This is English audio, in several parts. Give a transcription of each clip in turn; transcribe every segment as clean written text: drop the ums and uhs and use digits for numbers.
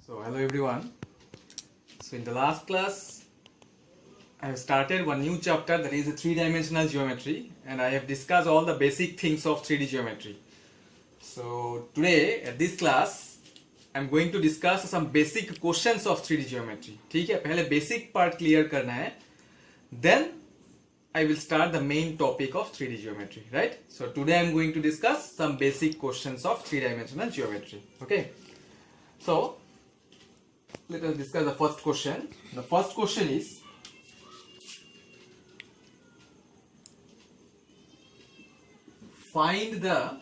So hello everyone. So in the last class I have started one new chapter, that is three-dimensional geometry, and I have discussed all the basic things of 3D geometry. So today at this class I am going to discuss some basic questions of 3D geometry. ठीक है, पहले basic part clear करना है, then I will start the main topic of 3D geometry, right? So today I am going to discuss some basic questions of three-dimensional geometry. Okay, so let us discuss the first question. The first question is, find the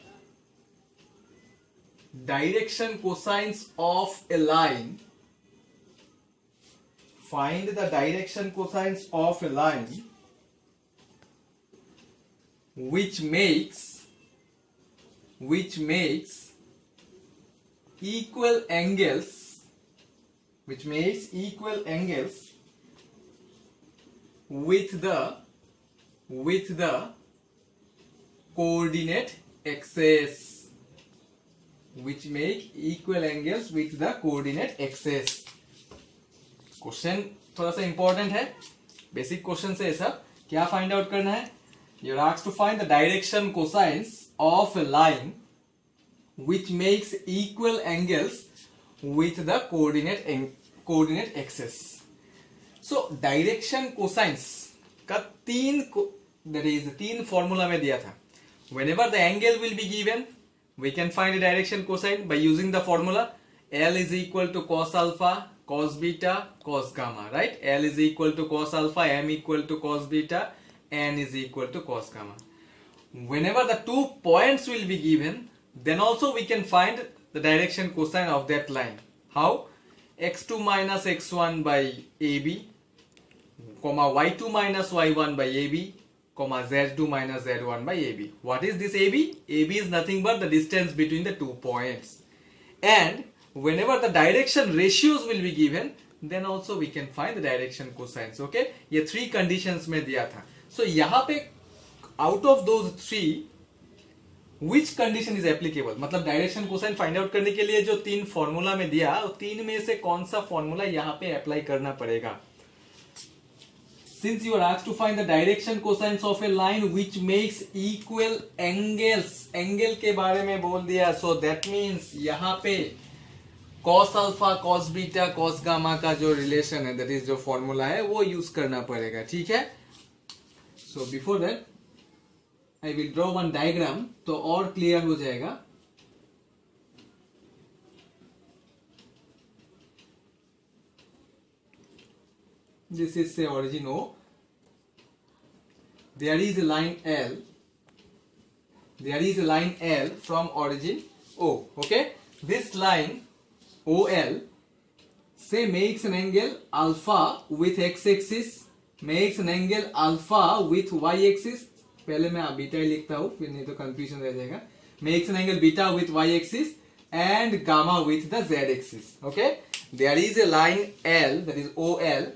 direction cosines of a line. Find the direction cosines of a line which makes equal angles with the coordinate axis, which make equal angles with the coordinate axis. Question थोड़ा सा important है, basic question से सब क्या find out करना है. You are asked to find the direction cosines of a line which makes equal angles with the coordinate axis. So direction cosines का तीन फॉर्मूला में दिया था. Whenever the angle will be given, we can find a direction cosine by using the formula L is equal to cos alpha, cos beta, cos gamma, right? L is equal to cos alpha, M equal to cos beta, N is equal to cos gamma. Whenever the 2 points will be given, then also we can find the direction cosine of that line. How? x2 minus x1 by AB, comma y2 minus y1 by AB, comma z2 minus z1 by AB. What is this AB? AB is nothing but the distance between the 2 points. And whenever the direction ratios will be given, then also we can find the direction cosines. Okay, ये 3 conditions में दिया था. So यहाँ पे out of those 3, which condition is applicable? मतलब direction cosine find out करने के लिए जो 3 फॉर्मूला में दिया, 3 में से कौन सा फॉर्मूला यहाँ पे अप्लाई करना पड़ेगा. Since you are asked to find the direction cosines of a line which makes equal angles, angle के बारे में बोल दिया, so that means यहाँ पे cos alpha, cos beta, cos gamma का जो रिलेशन है, that is जो फॉर्मूला है, वो यूज करना पड़ेगा. ठीक है. So before that I will draw one diagram तो और क्लियर हो जाएगा. This is say origin O. There is a line L. There is a line L from origin O. Okay. This line OL say makes an angle alpha with x-axis, makes an angle alpha with y-axis. पहले मैं beta ही लिखता हूँ, फिर नहीं तो confusion रह जाएगा. Makes an angle beta with y-axis and gamma with the z-axis. Okay. There is a line L, that is OL,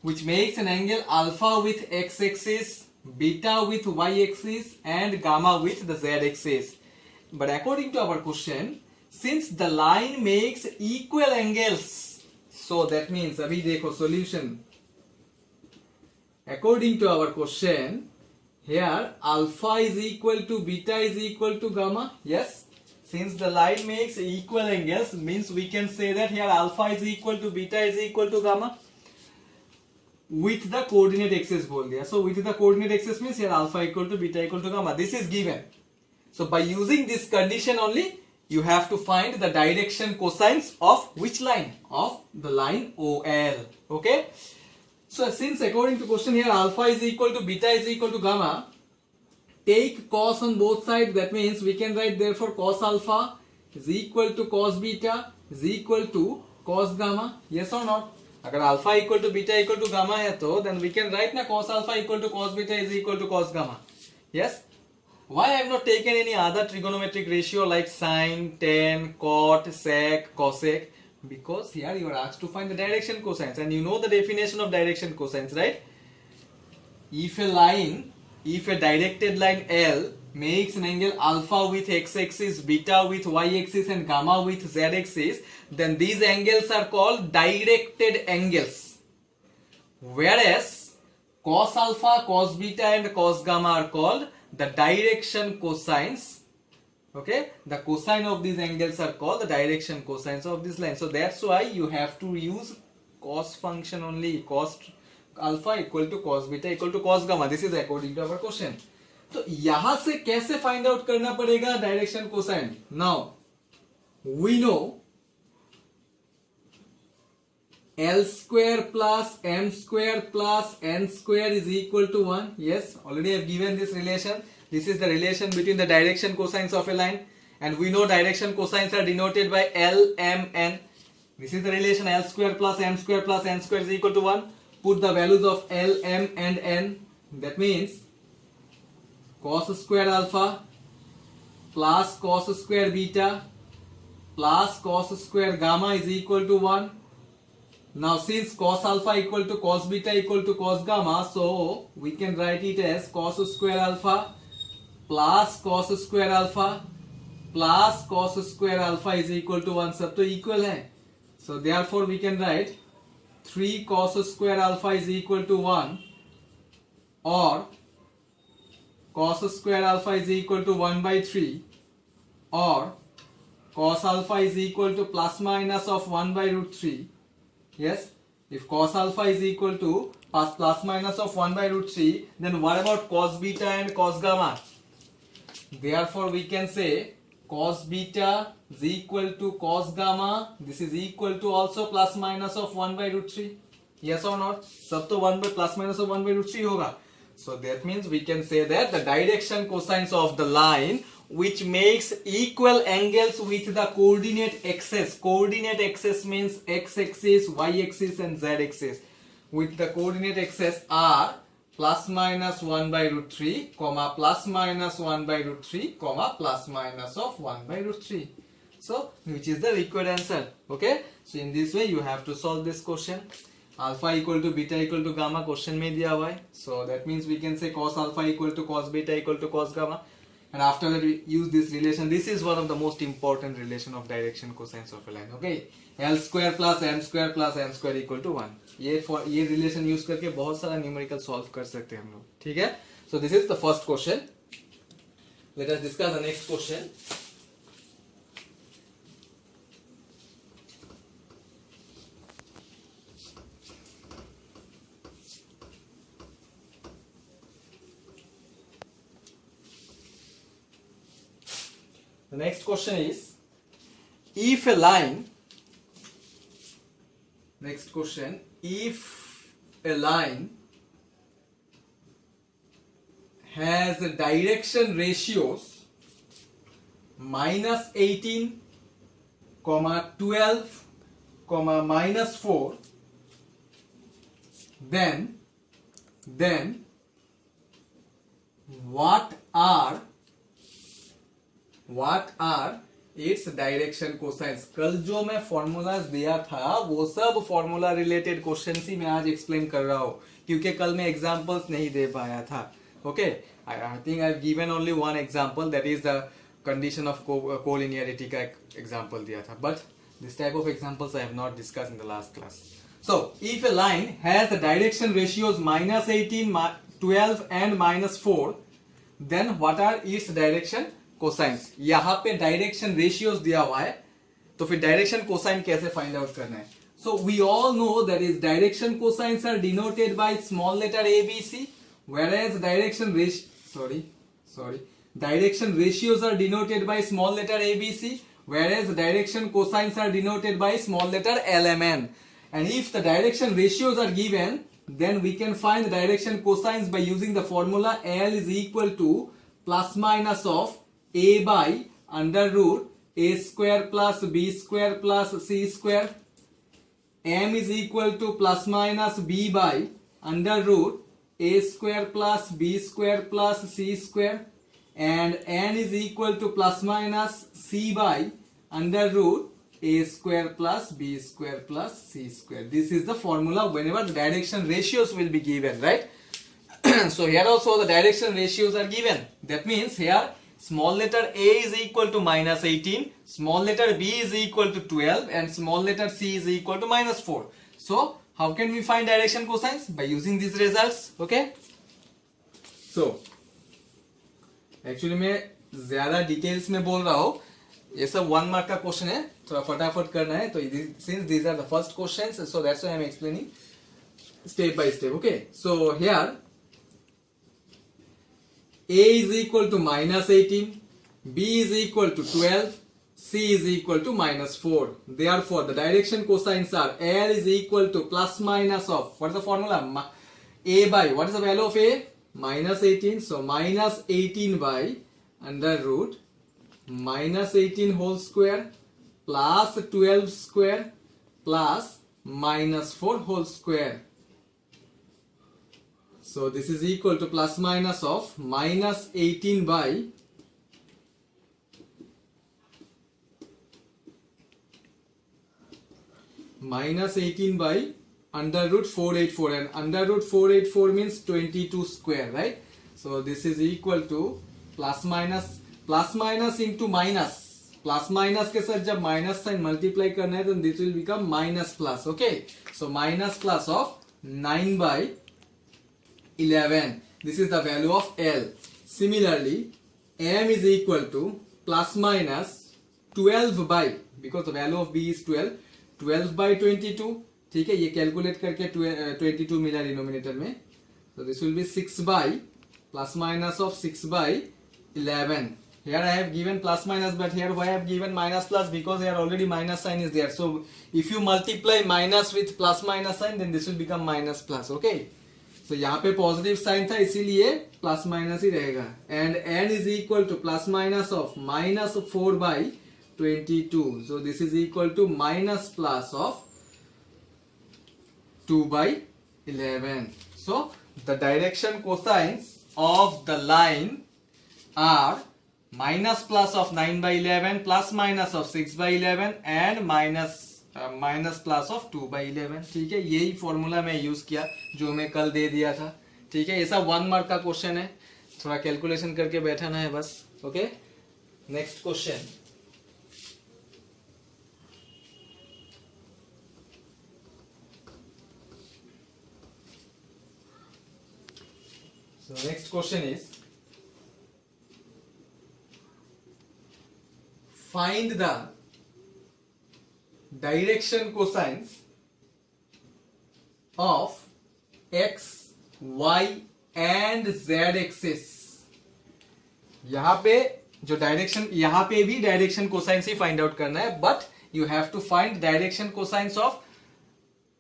which makes an angle alpha with x-axis, beta with y-axis and gamma with the z-axis. But according to our question, since the line makes equal angles, so that means अभी देखो solution. According to our question, here alpha is equal to beta is equal to gamma. Yes. Since the line makes equal angles, means we can say that here alpha is equal to beta is equal to gamma with the coordinate axis बोल दिया. So with the coordinate axis means here alpha equal to beta equal to gamma. This is given. So by using this condition only, you have to find the direction cosines of which line? Of the line OL. Okay. So since according to question here alpha is equal to beta is equal to gamma, take cos on both sides. That means we can write therefore cos alpha is equal to cos beta is equal to cos gamma. Yes or not? अगर alpha equal to beta equal to gamma है तो then we can write ना cos alpha equal to cos beta is equal to cos gamma. Yes. Why I have not taken any other trigonometric ratio like sine, tan, cot, sec, cosec? Because here you are asked to find the direction cosines, and you know the definition of direction cosines, right? If a directed line L makes an angle alpha with x-axis, beta with y-axis and gamma with z-axis, then these angles are called directed angles. Whereas cos alpha, cos beta and cos gamma are called the direction cosines. Okay, the cosine of these angles are called the direction cosines of this line. So that's why you have to use cos function only. Cos alpha equal to cos beta equal to cos gamma. This is according to our question. तो यहां से कैसे find out करना पड़ेगा direction cosine? Now we know L square plus m square plus n square is equal to 1. Yes, already I have given this relation. This is the relation between the direction cosines of a line, and we know direction cosines are denoted by L, M, N. This is the relation L square plus m square plus n square is equal to 1. Put the values of L, M and N. That means cos square alpha plus cos square beta plus cos square gamma is equal to 1. Now since cos alpha equal to cos beta equal to cos gamma, so we can write it as cos square alpha plus cos square alpha plus cos square alpha is equal to 1. सब तो equal है. So therefore we can write 3 cos square alpha is equal to 1, or cos square alpha is equal to 1 by 3, or cos alpha is equal to plus minus of 1 by root 3. Yes, if cos alpha is equal to plus minus of 1 by root 3, then what about cos beta and cos gamma? Therefore we can say cos beta is equal to cos gamma. This is equal to also plus minus of 1 by root 3. Yes or not? सब तो 1 by plus minus of 1 by root 3 होगा. So that means we can say that the direction cosines of the line which makes equal angles with the coordinate axis. Coordinate axis means x-axis, y-axis and z-axis. With the coordinate axis are plus minus 1 by root 3, comma plus minus 1 by root 3, comma plus minus of 1 by root 3. So which is the required answer. Okay. So in this way you have to solve this question. Alpha equal to beta equal to gamma question में दिया हुआ है. So that means we can say cos alpha equal to cos beta equal to cos gamma. And after that we use this relation. This is one of the most important relation of direction cosines of a line. Okay, L square plus m square plus n square equal to 1. ये relation use करके बहुत सारा numerical solve कर सकते हैं हम लोग. ठीक है? So this is the first question. Let us discuss the next question. The next question is, if a line, next question, if a line has direction ratios minus 18, comma 12, comma minus 4, then what are its direction cosines? कल जो मैं formulas दिया था वो सब formula related question ही मैं आज explain कर रहा हूँ, क्योंकि कल मैं एग्जांपल्स नहीं दे पाया था. Okay, I think I have given only one example, that is the condition of collinearity का एग्जांपल दिया था, but this type of examples I have not discuss in the last class. So if a line has the direction ratios minus 18, 12 and -4, then what are its direction cosines? यहाँ पे direction ratios दिया हुआ है, तो फिर direction cosine कैसे find out करना है? So we all know that is direction cosines are denoted by small letter a b c, whereas direction ratios are denoted by small letter a b c, whereas direction cosines are denoted by small letter l m n. And if the direction ratios are given, then we can find the direction cosines by using the formula L is equal to plus minus of a by under root a square plus b square plus c square. M is equal to plus minus b by under root a square plus b square plus c square, and n is equal to plus minus c by under root a square plus b square plus c square. This is the formula whenever the direction ratios will be given, right? So here also the direction ratios are given. That means here small letter A is equal to minus 18, small letter B is equal to 12, and small letter C is equal to minus 4. So how can we find direction cosines? By using these results. Okay. So actually मैं ज्यादा details में बोल रहा हूँ, ये सब 1 mark का question है, थोड़ा फटाफट करना है. तो since these are the first questions, so that's why I am explaining step by step. Okay, so here A is equal to minus 18, B is equal to 12, C is equal to minus 4. Therefore, the direction cosines are L is equal to plus minus of, what is the formula? A by, what is the value of A? Minus 18. So, minus 18 by under root minus 18 whole square plus 12 square plus minus 4 whole square. So this is equal to plus minus of minus 18 by minus 18 by under root 484, and under root 484 means 22 square, right? So this is equal to plus minus into minus. Plus minus के साथ जब minus sign multiply करना है तो this will become minus plus. Okay, so minus plus of 9 by 11. This is the value of L. Similarly, M is equal to plus minus 12 by, because the value of B is 12, 12 by 22. ठीक है, ये calculate करके 22 मिला denominator में. So this will be 6 by plus minus of 6 by 11. Here I have given plus minus, but here why I have given minus plus? Because here already minus sign is there. So if you multiply minus with plus minus sign, then this will become minus plus. Okay. So यहाँ पे positive sign था, इसीलिए plus minus ही रहेगा. And n is equal to plus minus of minus 4 by 22. So this is equal to minus plus of 2 by 11. So the direction cosines of the line are minus plus of 9 by 11, plus minus of 6 by 11, and minus plus of 2 by 11. ठीक है, यही formula मैं use किया जो मैं कल दे दिया था. ठीक है, ये सब 1 मार्क का क्वेश्चन है, थोड़ा कैलकुलेशन करके बैठाना है बस. Okay, next question. So next question is, find the direction cosines of x, y and z axis. यहाँ पे जो डायरेक्शन, यहाँ पे भी डायरेक्शन कोसाइंस ही फाइंड आउट करना है, but you have to find direction cosines of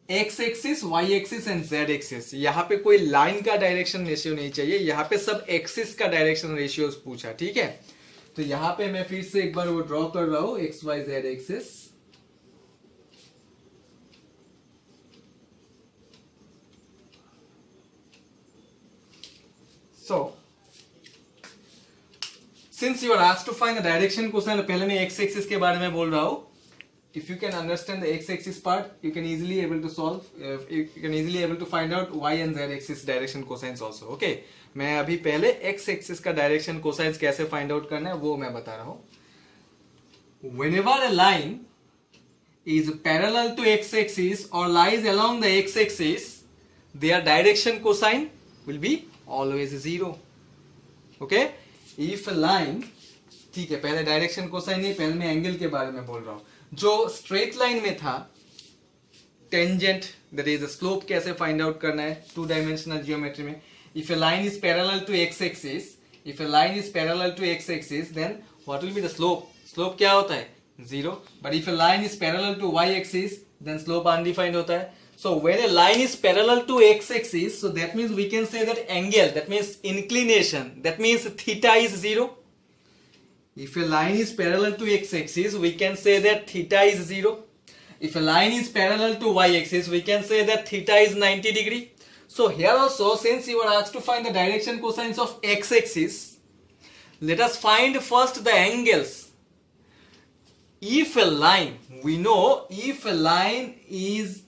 X axis, Y axis and Z axis. यहाँ पे कोई लाइन का डायरेक्शन रेशियो नहीं चाहिए, यहाँ पे सब एक्सिस का डायरेक्शन रेशियो पूछा. ठीक है, तो यहाँ पे मैं फिर से एक बार वो ड्रॉ कर रहा हूं, X Y Z axis. So since you are asked to find the direction cosine, पहले मैं x axis के बारे में बोल रहा हूँ. If you can understand the x axis part, you can easily able to solve, you can easily able to find out y and z axis direction cosines also. Okay, मैं अभी पहले x axis का direction cosines कैसे find out करना है वो मैं बता रहा हूँ. Whenever a line is parallel to x axis or lies along the x axis, their direction cosine will be always 0. Okay, if a line, ठीक है, पहले डायरेक्शन कोसाइन नहीं, पहले मैं एंगल के बारे में बोल रहा हूँ. जो स्ट्रेट लाइन में था, टेंजेंट दैट इज स्लोप कैसे फाइंड आउट करना है 2 डायमेंशनल जियोमेट्री में. If a line is parallel to X axis, if a line is parallel to X axis, then what will be the slope? Slope क्या होता है? 0. But if a line is parallel to Y axis, then slope undefined होता है. So when a line is parallel to x-axis, so that means we can say that angle, that means inclination, that means theta is 0. If a line is parallel to x-axis, we can say that theta is 0. If a line is parallel to y-axis, we can say that theta is 90 degree. So here also, since you are asked to find the direction cosines of x-axis, let us find first the angles. If a line, we know if a line is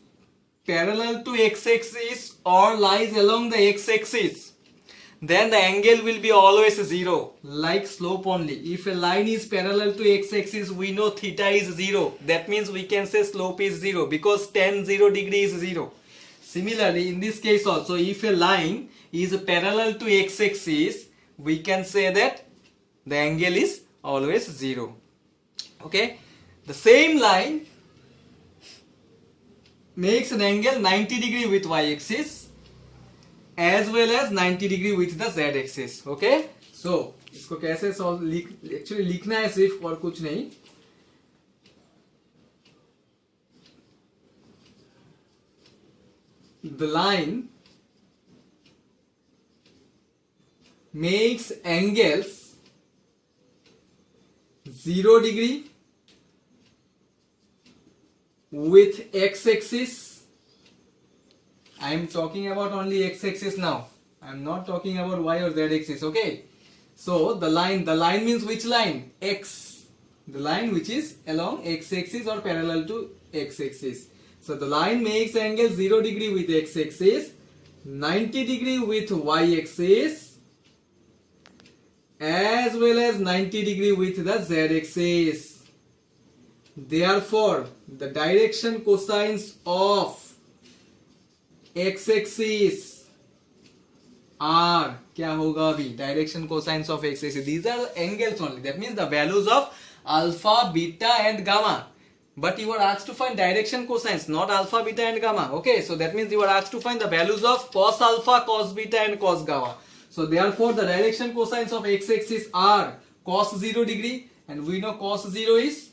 parallel to x-axis or lies along the x-axis, then the angle will be always 0, like slope only. If a line is parallel to x-axis, we know theta is 0. That means we can say slope is 0 because tan 0 degree is 0. Similarly, in this case also, if a line is parallel to x-axis, we can say that the angle is always 0. Okay, the same line makes an angle 90 degree with y-axis as well as 90 degree with the z-axis. Okay, so इसको कैसे solve actually लिखना है सिर्फ, और कुछ नहीं. The line makes angles 0 degree with x-axis. I am talking about only x-axis now. I am not talking about y or z-axis. Okay. So the line means which line? X. The line which is along x-axis or parallel to x-axis. So the line makes angle 0 degree with x-axis, 90 degree with y-axis, as well as 90 degree with the z-axis. Therefore, the direction cosines of x-axis are, क्या होगा अभी, direction cosines of x-axis. These are angles only. That means the values of alpha, beta and gamma. But you are asked to find direction cosines, not alpha, beta and gamma. Okay, so that means you are asked to find the values of cos alpha, cos beta and cos gamma. So therefore the direction cosines of x-axis are cos 0 degree, and we know cos 0 is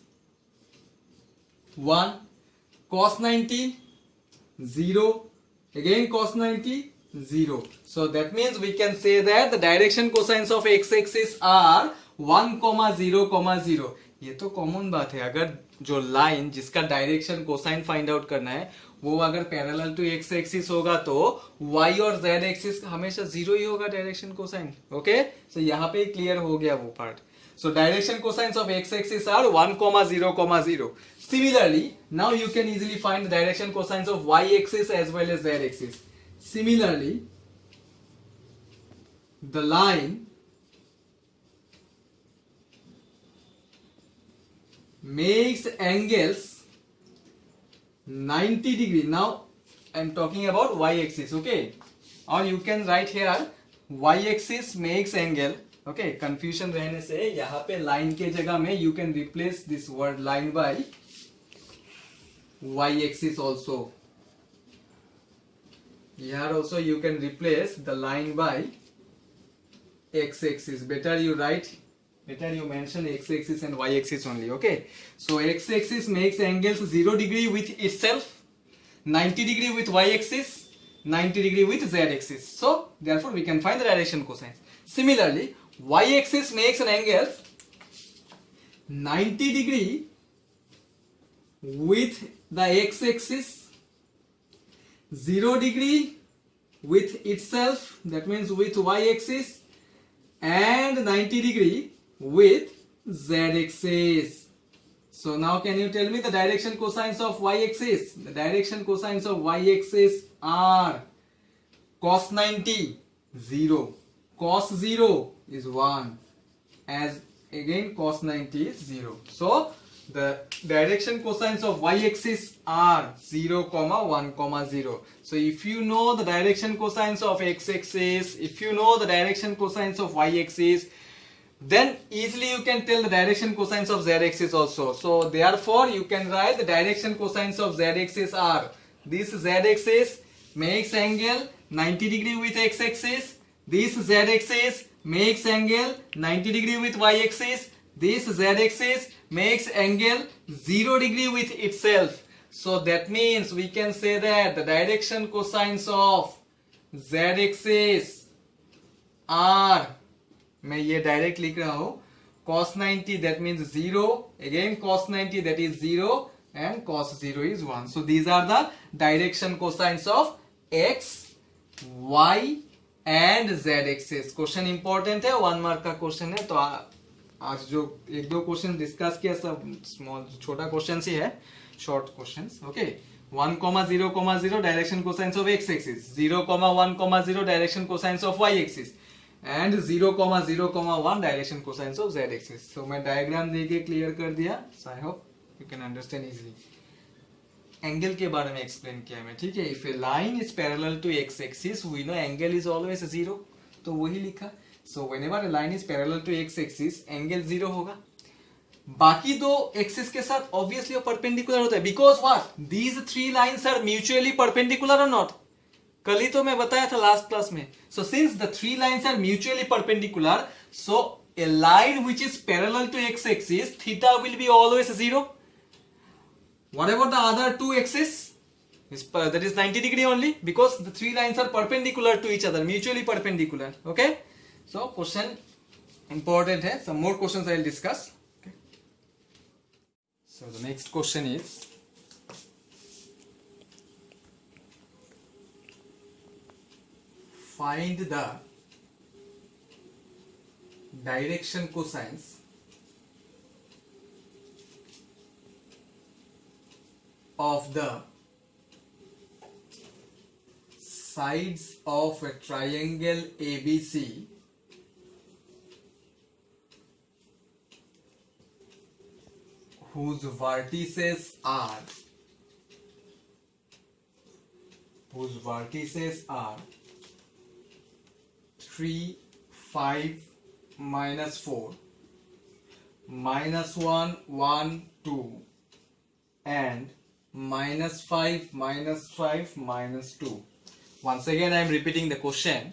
1, cos 90 0, again cos 90 0. So that means we can say that the direction cosines of x-axis are 1, 0, 0. ये तो common बात है. अगर जो line जिसका direction cosine find out करना है वो अगर पैरेलल टू एक्स एक्सिस होगा तो y और z एक्सिस हमेशा 0 ही होगा डायरेक्शन कोसाइन. ओके, सो यहाँ पे क्लियर हो गया वो part. So direction cosines of x-axis are 1, 0, 0. Similarly, now you can easily find the direction cosines of y-axis as well as z-axis. Similarly, the line makes angles 90 degree. Now I am talking about y-axis, okay? Or you can write here y-axis makes angle. Okay, confusion रहने से यहाँ पे line के जगह में you can replace this word line by Y axis also. Here also you can replace the line by x-axis. Better you mention x-axis and y-axis only. Okay, so x-axis makes angles 0 degree with itself, 90 degree with y-axis, 90 degree with z-axis. So therefore we can find the direction cosines. Similarly, y-axis makes an angle 90 degree with the x-axis, 0 degree with itself, that means with y-axis, and 90 degree with z-axis. So now can you tell me the direction cosines of y-axis? The direction cosines of y-axis are cos 90 0, cos 0 is 1, as again cos 90 is 0. So the direction cosines of y-axis are 0, 1, 0. So if you know the direction cosines of x-axis, if you know the direction cosines of y-axis, then easily you can tell the direction cosines of z-axis also. So therefore you can write the direction cosines of z-axis are, this z-axis makes angle 90 degree with x-axis, this z-axis makes angle 90 degree with y-axis, this z-axis makes angle 0 degree with itself. So that means we can say that the direction cosines of z-axis are, मैं ये direct लिख रहा हूं, cos 90 that means 0, again cos 90 that is 0, and cos 0 is 1. So these are the direction cosines of x, y and z axis. Question important है, 1 mark का question है. तो आज जो एक दो क्वेश्चन डिस्कस किया सब स्मॉल छोटा क्वेश्चन ही है, short questions. Okay, 1, 0, 0 direction cosines of x axis, 0, 1, 0 direction cosines of y axis. and 0,0,1 direction cosines of z axis. So मैं डायग्राम देके क्लियर कर दिया. So I hope you can understand easily. Angle के बारे में explain किया मैं, ठीक है. If a line is parallel to x axis we know angle is always 0, तो वही लिखा. सो whenever a line is parallel to x axis angle 0 होगा. बाकी दो एक्सिस के साथ ऑब्वियसली वो परपेंडिकुलर होता है, because what, these three lines are mutually perpendicular और नॉट. कल ही तो मैं बताया था लास्ट क्लास में. So since the three lines are mutually perpendicular, so a line which is parallel to x axis theta will be always 0. What about the other two axes? That is 90 degree only, because the three lines are perpendicular to each other, mutually perpendicular. Okay, so question important hai. Some more questions I will discuss. Okay. So the next question is, find the direction cosines of the sides of a triangle ABC whose vertices are 3, 5, -4, -1, 1, 2 and -5, -5, -2. Once again I am repeating the question.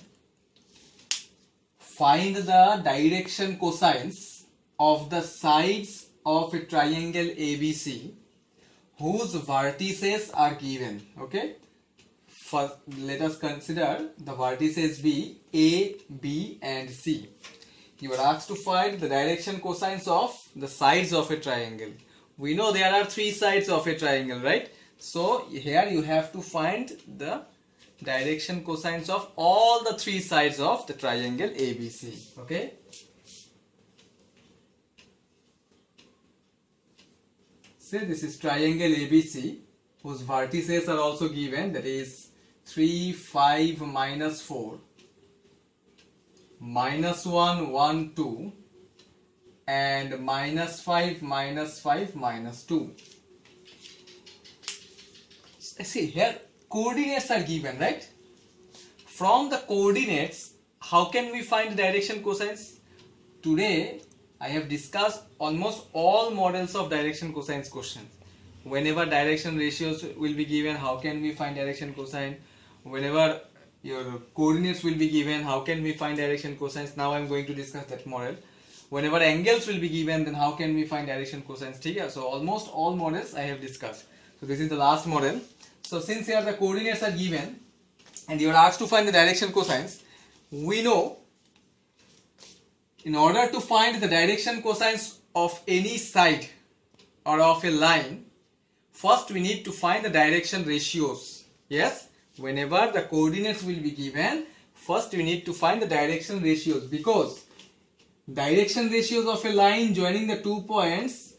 Find the direction cosines of the sides of a triangle ABC whose vertices are given. Okay, first let us consider the vertices be A, B and C. You are asked to find the direction cosines of the sides of a triangle. We know there are three sides of a triangle, right? So here you have to find the direction cosines of all the three sides of the triangle ABC. Okay? Say this is triangle ABC whose vertices are also given, that is 3, 5, -4, -1, 1, 2 and -5, -5, -2. See here coordinates are given, right? From the coordinates, how can we find direction cosines? Today I have discussed almost all models of direction cosines questions. Whenever direction ratios will be given, how can we find direction cosine? Whenever your coordinates will be given, how can we find direction cosines? Now I am going to discuss that model. Whenever angles will be given, then how can we find direction cosines? Okay? So almost all models I have discussed. So this is the last model. So since here the coordinates are given and you are asked to find the direction cosines, we know in order to find the direction cosines of any side or of a line, first we need to find the direction ratios. Yes, whenever the coordinates will be given, first we need to find the direction ratios, because direction ratios of a line joining the 2 points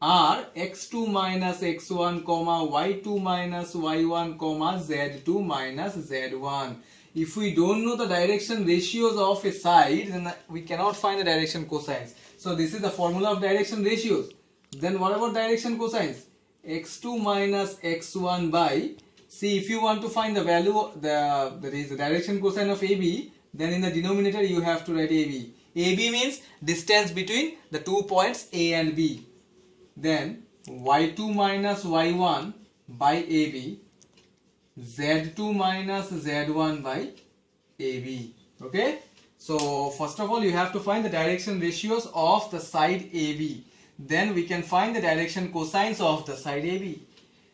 are x2 minus x1, y2 minus y1, z2 minus z1. If we don't know the direction ratios of a side, then we cannot find the direction cosines. So this is the formula of direction ratios. Then what about direction cosines? x2 minus x1 by, see, if you want to find the value, that is the direction cosine of AB, then in the denominator you have to write AB. AB means distance between the 2 points A and B. Then y2 minus y1 by AB, z2 minus z1 by AB. Okay, so first of all you have to find the direction ratios of the side AB, then we can find the direction cosines of the side AB.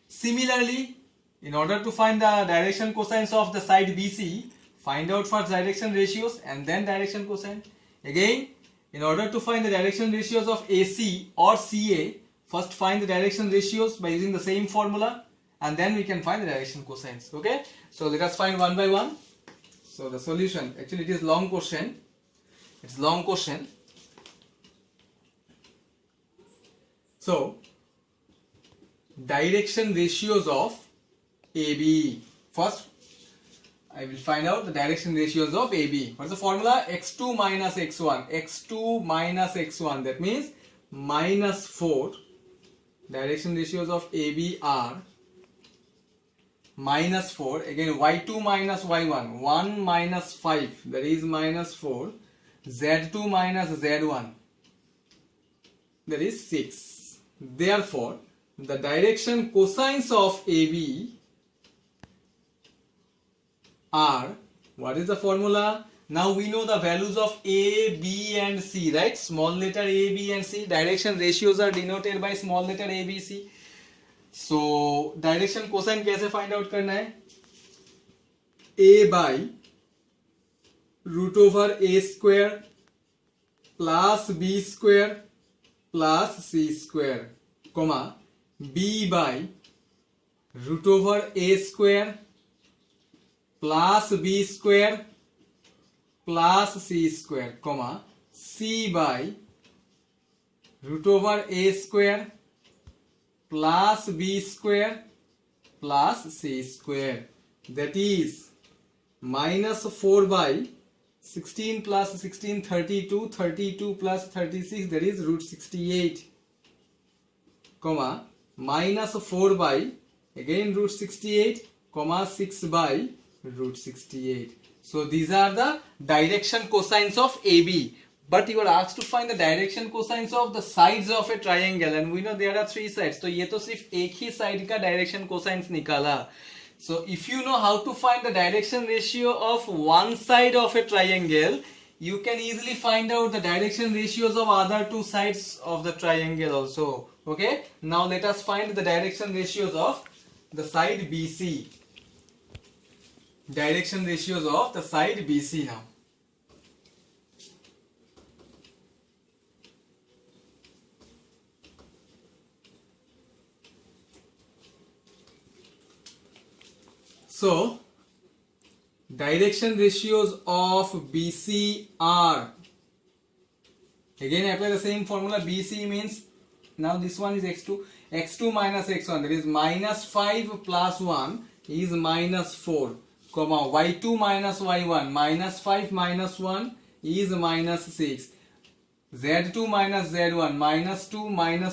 Similarly, in order to find the direction cosines of the side BC, find out first direction ratios and then direction cosine. Again, in order to find the direction ratios of AC or CA, first find the direction ratios by using the same formula, and then we can find the direction cosines. Okay, so let us find one by one. So the solution, actually it is long question, it's long question. So direction ratios of AB, first I will find out the direction ratios of AB. What is the formula? x2 minus x1. x2 minus x1. That means minus 4. Direction ratios of AB are minus 4. Again, y2 minus y1. 1 minus 5. That is minus 4. z2 minus z1. That is 6. Therefore, the direction cosines of AB are, what is the formula? Now we know the values of A, B and C, right? Small letter A, B and C. Direction ratios are denoted by small letter A, B, C. So direction cosine कैसे find out करना है? A by root over A square plus B square plus C square, comma B by root over A square plus B square plus C square, comma C by root over A square plus B square plus C square. That is minus 4 by 16 plus 16, 32, 32 plus 36, that is root 68, comma minus 4 by again root 68, comma 6 by root 68. So these are the direction cosines of AB. But you are asked to find the direction cosines of the sides of a triangle, and we know there are 3 sides. So ये तो सिर्फ एक ही side का direction cosines निकाला. So if you know how to find the direction ratio of one side of a triangle, you can easily find out the direction ratios of other 2 sides of the triangle also. Okay. Now let us find the direction ratios of the side BC. Direction ratios of the side BC now. So direction ratios of BC are, again apply the same formula. BC means, now this one is x2, x2 minus x1, that is minus 5 plus 1 is minus 4, comma y2 minus y1, minus 5 minus 1 is minus 6, z2 minus z1, minus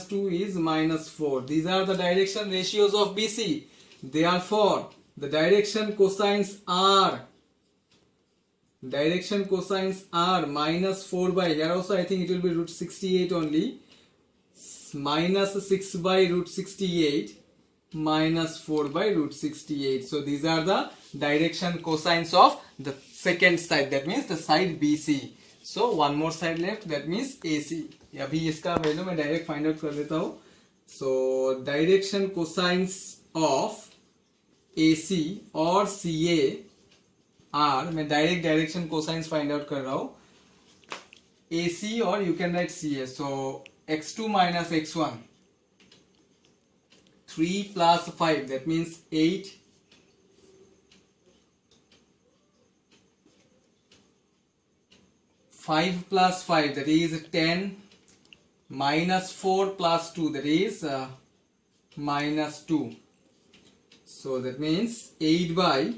2 is minus 4. These are the direction ratios of BC. Therefore the direction cosines are minus 4 by, here also I think it will be root 68 only, minus 6 by root 68, minus 4 by root 68. So these are the direction cosines of the second side, that means the side BC. So one more side left, that means AC. अभी इसका value मैं direct find out कर देता हूँ. So direction cosines of AC और CA are, मैं direct direction cosines find out कर रहा हूँ. AC और you can write CA. So x2 minus x1, 3 plus 5, that means 8, 5 plus 5, that is 10, minus 4 plus 2, that is minus 2. So that means 8 by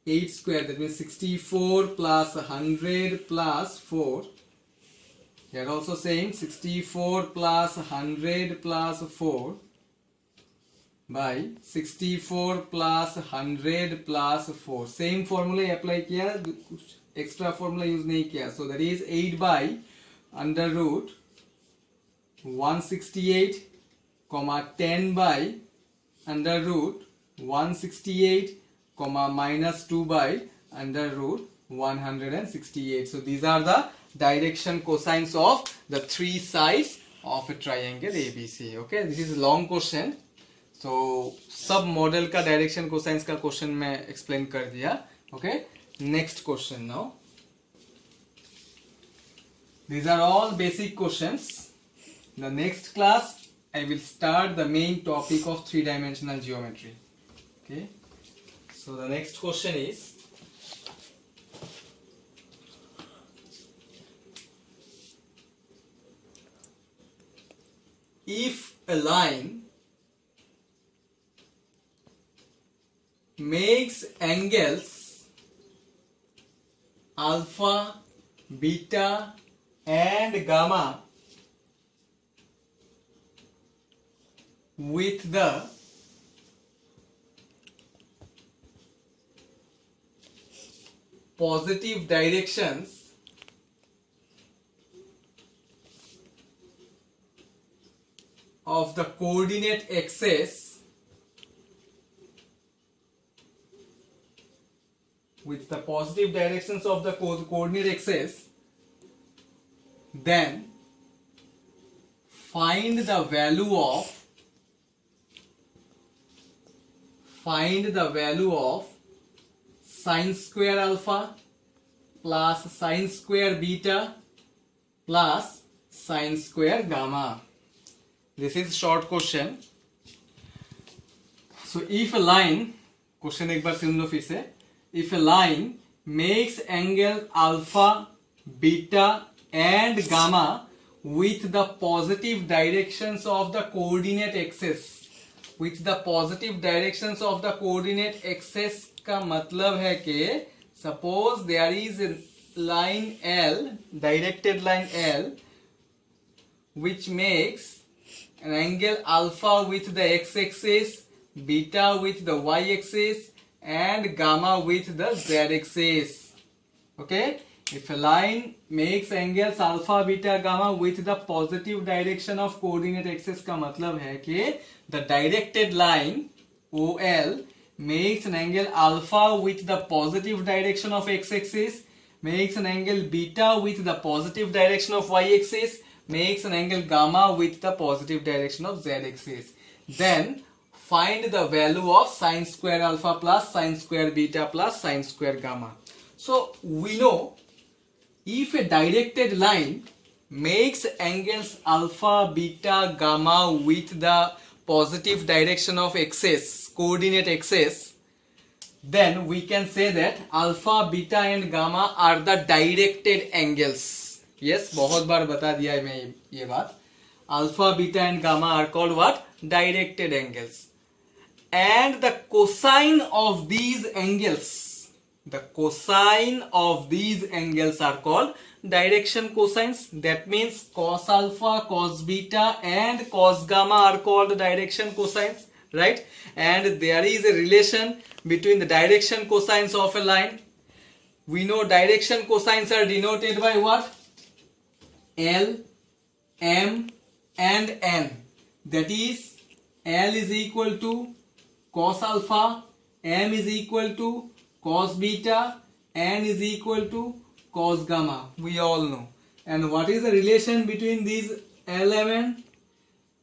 8 square, that means 64 plus 100 plus 4. Here also same, 64 plus 100 plus 4 by 64 plus 100 plus 4. Same formula apply किया, extra formula use नहीं किया. So that is 8 by under root 168, comma 10 by under root 168, comma minus 2 by under root 168. So these are the direction cosines of the 3 sides of a triangle ABC. Okay, this is a long question. So सब model का direction cosines का question मैं explain कर दिया. Okay, next question now. These are all basic questions. In the next class I will start the main topic of 3-dimensional geometry. Okay, so the next question is, if a line makes angles alpha, beta and gamma with the positive directions of the coordinate axis with the positive directions of the coordinate axis, then find the value of sine square alpha plus sine square beta plus sine square gamma. This is short question. So if a line, question एक बार सुन लो फिर से. If a line makes angle alpha, beta and gamma with the positive directions of the coordinate axis, with the positive directions of the coordinate axis का मतलब है कि suppose there is a line L, directed line L, which makes an angle alpha with the x-axis, beta with the y-axis and gamma with the z-axis. Okay, if a line makes angles alpha, beta, gamma with the positive direction of coordinate axis का मतलब है कि the directed line OL makes an angle alpha with the positive direction of x-axis, makes an angle beta with the positive direction of y-axis, makes an angle gamma with the positive direction of z-axis. Then find the value of sine square alpha plus sine square beta plus sine square gamma. So we know if a directed line makes angles alpha, beta, gamma with the positive direction of axis, coordinate axis, then we can say that alpha, beta and gamma are the directed angles. Yes, बहुत बार बता दिया है मैं ये बात. Alpha, beta and gamma are called what? Directed angles. And the cosine of these angles, are called direction cosines. That means cos alpha, cos beta and cos gamma are called direction cosines, right? And there is a relation between the direction cosines of a line. We know direction cosines are denoted by what? L, M and N. That is, L is equal to cos alpha, M is equal to cos beta, N is equal to cos gamma. We all know. And what is the relation between these L, M, N?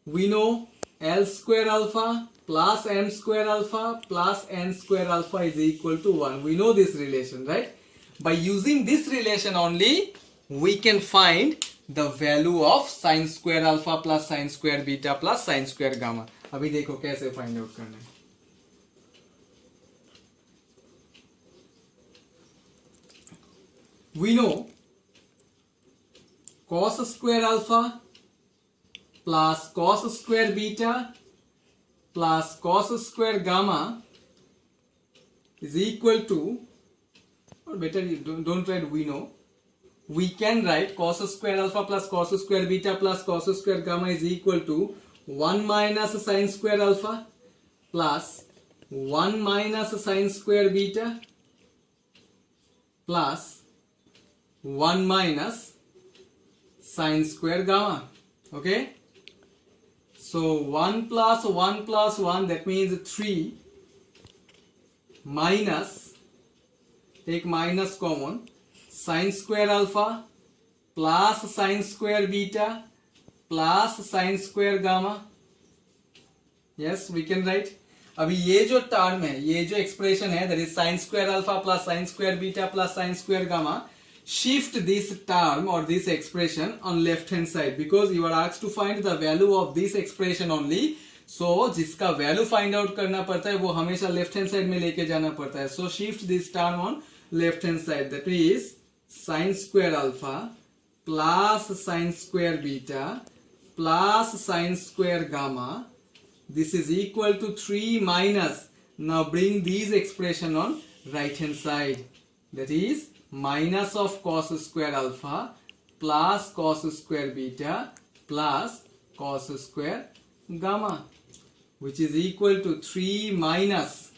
We know L square alpha plus M square alpha plus N square alpha is equal to 1. We know this relation, right? By using this relation only, we can find the value of sine square alpha plus sine square beta plus sine square gamma. अभी देखो कैसे find out करना है. We know cos square alpha plus cos square beta plus cos square gamma is equal to, or better don't write we know, we can write cos square alpha plus cos square beta plus cos square gamma is equal to 1 minus sine square alpha plus 1 minus sine square beta plus 1 minus sine square gamma. Okay, so 1 plus 1 plus 1, that means 3, minus, take minus common, sine square alpha plus sine square beta plus sine square gamma. Yes, we can write. अभी ये जो term है, ये जो expression है, that is sine square alpha plus sine square beta plus sine square gamma, shift this term or this expression on left hand side because you are asked to find the value of this expression only. So जिसका value find out करना पड़ता है वो हमेशा left hand side में लेके जाना पड़ता है. So shift this term on left hand side, that is sine square alpha plus sine square beta plus sine square gamma. This is equal to 3 minus, now bring this expression on right hand side, that is minus of cos square alpha plus cos square beta plus cos square gamma, which is equal to 3 minus.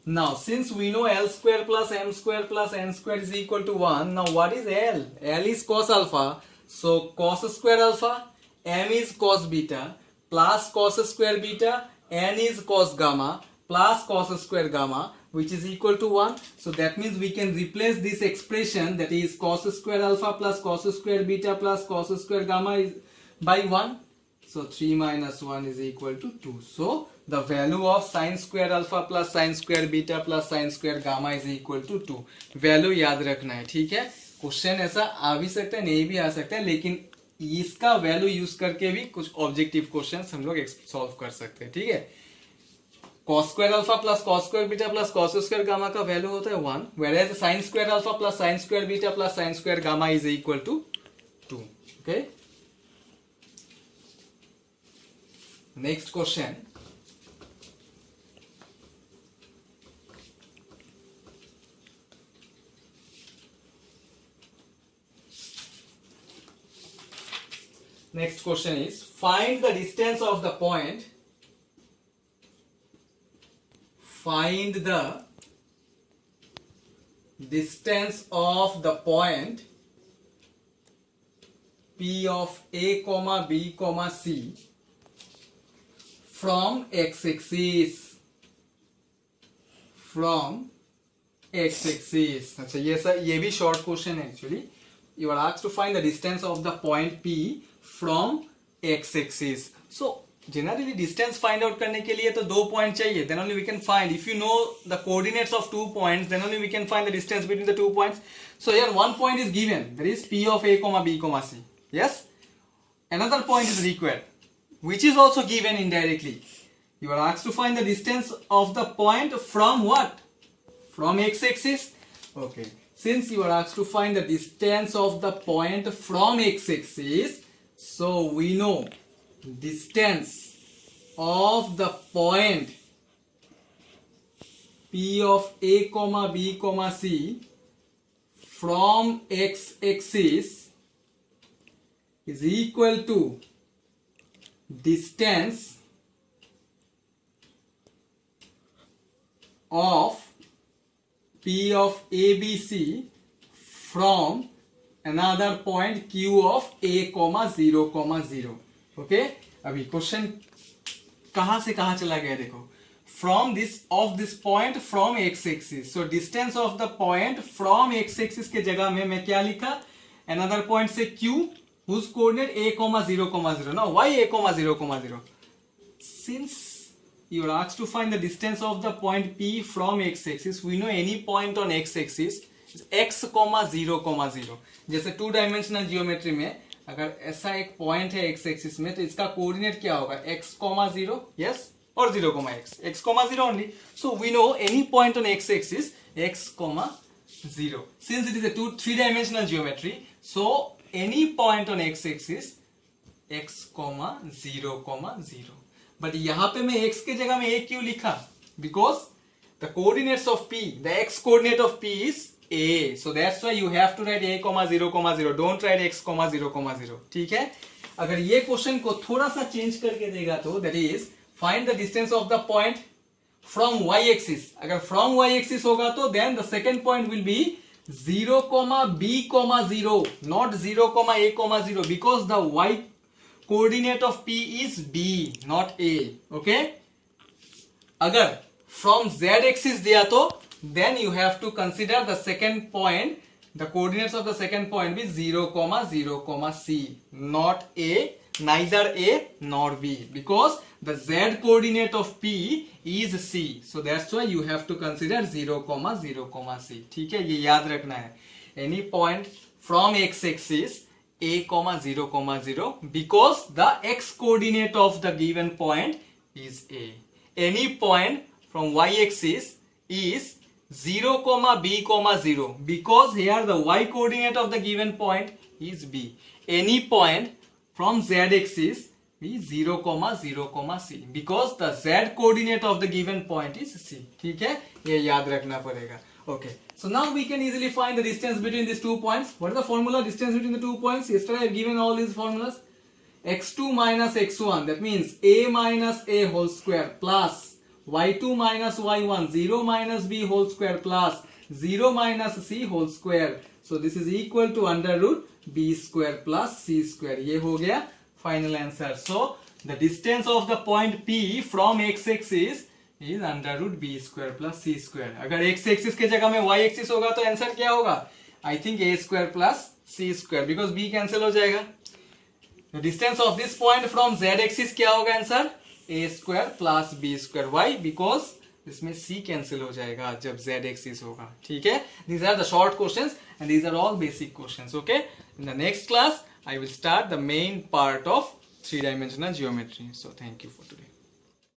Now since we know L square plus M square plus N square is equal to 1, now what is L? L is cos alpha, so cos square alpha, M is cos beta plus cos square beta, N is cos gamma plus cos square gamma, which is equal to 1. So that means we can replace this expression, that is cos square alpha plus cos square beta plus cos square gamma is by 1. So 3 minus 1 is equal to 2. So the value of sin square alpha plus sin square beta plus sin square gamma is equal to 2. Value याद रखना है, ठीक है. Question ऐसा आ भी सकता है, नहीं भी आ सकता है, लेकिन इसका वैल्यू यूज करके भी कुछ ऑब्जेक्टिव क्वेश्चंस हम लोग सॉल्व कर सकते हैं, ठीक है. cos square alpha plus cos square beta plus cos square gamma का वैल्यू होता है 1, whereas sin square alpha plus sin square beta plus sin square gamma is equal to 2. Okay, next question. Next question is, find the distance of the point. Find the distance of the point P of A, B, C from x-axis. From x-axis. अच्छा, ये भी short question है actually. You are asked to find the distance of the point P from x-axis. So generally distance find out करने के लिए तो दो point चाहिए, then only we can find. If you know the coordinates of 2 points, then only we can find the distance between the 2 points. So here one point is given, that is P of A, B, C. Yes, another point is required, which is also given indirectly. You are asked to find the distance of the point from what? From x-axis. Okay, since you are asked to find the distance of the point from x-axis, so we know distance of the point P of A, B, C from x-axis is equal to distance of P of ABC from another point Q of A, 0, 0. Okay, अभी question कहां से कहां चला गया देखो. From this of this point from x axis. So distance of the point from x axis के जगह में मैं क्या लिखा? अनदर पॉइंट से Q whose coordinate A, 0, 0. Now why A, 0, 0? Since you are asked to find the distance of the point P from x axis, we know any point on x axis is x, 0, 0. जैसे 2 dimensional geometry में अगर ऐसा एक point है x axis में, तो इसका coordinate क्या होगा? x, 0, यस, और 0, x, x, 0 only. So we know any point on x axis x, 0. Since it is a 3 dimensional geometry, so any point on x axis x, 0, 0. But यहाँ पे मैं x के जगह में a क्यों लिखा? Because the coordinates of P, the x coordinate of P is A, so that's why you have to write A, 0, 0. Don't write x, 0, 0. ठीक है. अगर ये क्वेश्चन को थोड़ा सा चेंज करके देगा तो that is find the distance of the point from y axis. अगर from y axis होगा तो then the second point will be 0, B, 0, not 0, A, 0, because the y coordinate of P is B, not A. Okay. अगर from z axis दिया तो then you have to consider the second point, the coordinates of the second point be 0, 0, C, not A, neither A nor B, because the z coordinate of P is C, so that's why you have to consider 0, 0, C. ठीक है, ये याद रखना है. Any point from x axis A, 0, 0, because the x coordinate of the given point is A. Any point from y axis is 0, B, 0, because here the y coordinate of the given point is B. Any point from z axis be 0, 0, C because the z coordinate of the given point is C. ठीक है, ये याद रखना पड़ेगा. Okay, so now we can easily find the distance between these 2 points. What is the formula? Distance between the 2 points. Yesterday I have given all these formulas. x2 minus x1, that means a minus a whole square plus y2 minus y1, 0 minus b whole square plus 0 minus c whole square. So this is equal to under root b square plus c square. ये हो गया final answer. So the distance of the point P from x-axis is under root b square plus c square. अगर x-axis के जगह में y-axis होगा तो answer क्या होगा? I think a square plus c square because b cancel हो जाएगा. The distance of this point from z-axis क्या होगा answer? a square plus b square. Why? Because इसमें c cancel हो जाएगा जब z-axis होगा. ठीक है? These are the short questions and these are all basic questions. Okay? In the next class, I will start the main part of 3-dimensional geometry. So thank you for today.